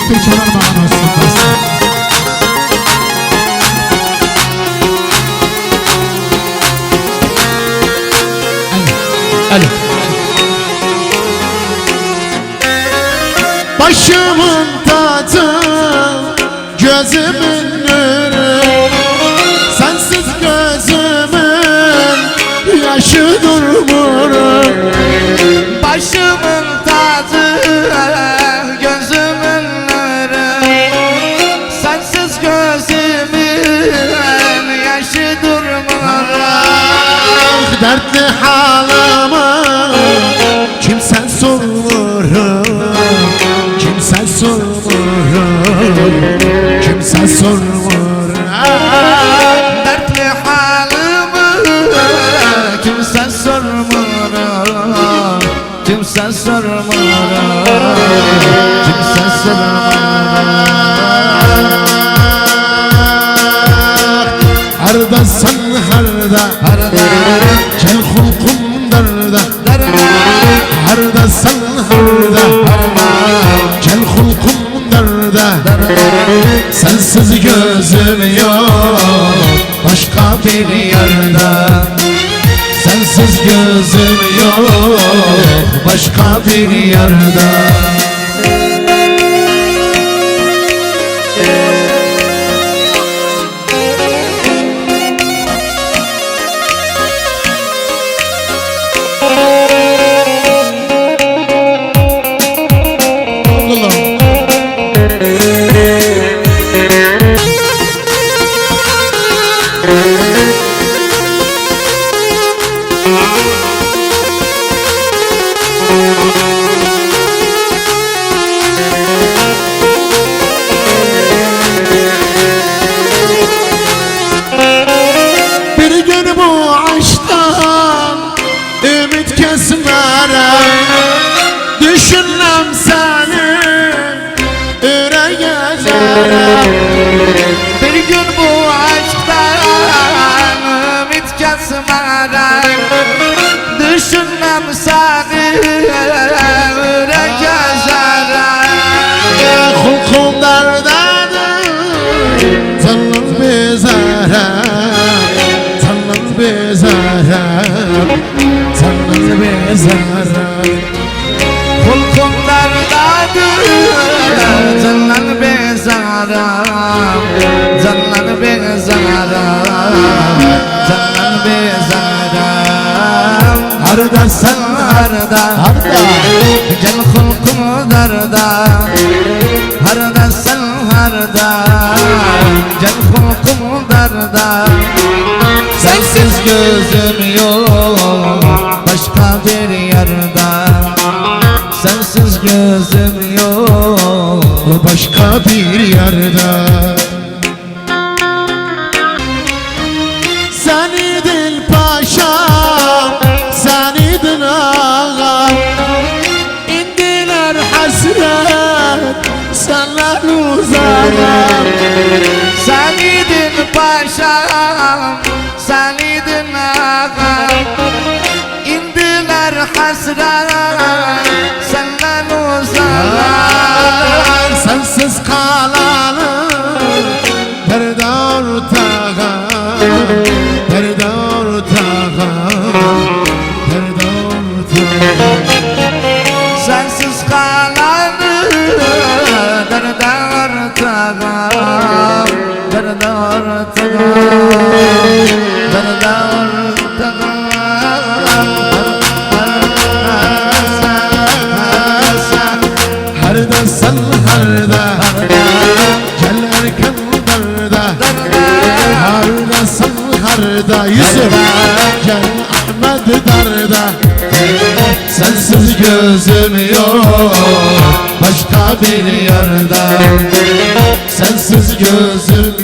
bir kenar bağın olsun dostum. Alo. Başımın tacı, gözümün nuru, sensiz gözümün yaşı durmur. Başımın tacı, gözümün nuru, sensiz gözümün yaşı durmur. Dertli halımı kimsen sormur, kimsen sormur, kimsen sormur. Dertli halımı kimsen sormur, kimsen sormur, kimsen sormur. Hardasın harda, gel hulkum darda. Hardasın harda, gel hulkum darda. Sensiz gözüm yok başka bir yerde. Sensiz gözüm yok başka bir yerde. Bir gün bu aşktan ümit kesmere, düşünmem seni yüreğe. Bir gün bu aşktan ümit kesmeden, düşünmem seni yürek yazarım. Hulkum derdedir, canım bezerem, canım bezerem, canım bezerem. Hulkum derdedir, canlan bezarım, canlan bezarım, canlan bezarım. Harda sen Harda, harda, gel hulkum darda. Harda sen harda, gel hulkum darda. Sensiz gözüm yok başka bir yerde. Sensiz gözüm yok başka bir yerde. Seni dil paşam, seni dil ağam, indiler hasret, senden uzağım. Senidin paşam, senidin ağam, indiler hasret, senden uzağım. Sensiz kalanım perde ortağım, perde ortağım, perde ortağım. Sensiz kalanı dardar tağam, dardar tağam, dardar tağam. Harda sen harda, gel erken darda. Harda sen harda, Yusuf gel Ahmet darda. Sensiz gözüm yok başka bir yerde. Sensiz gözüm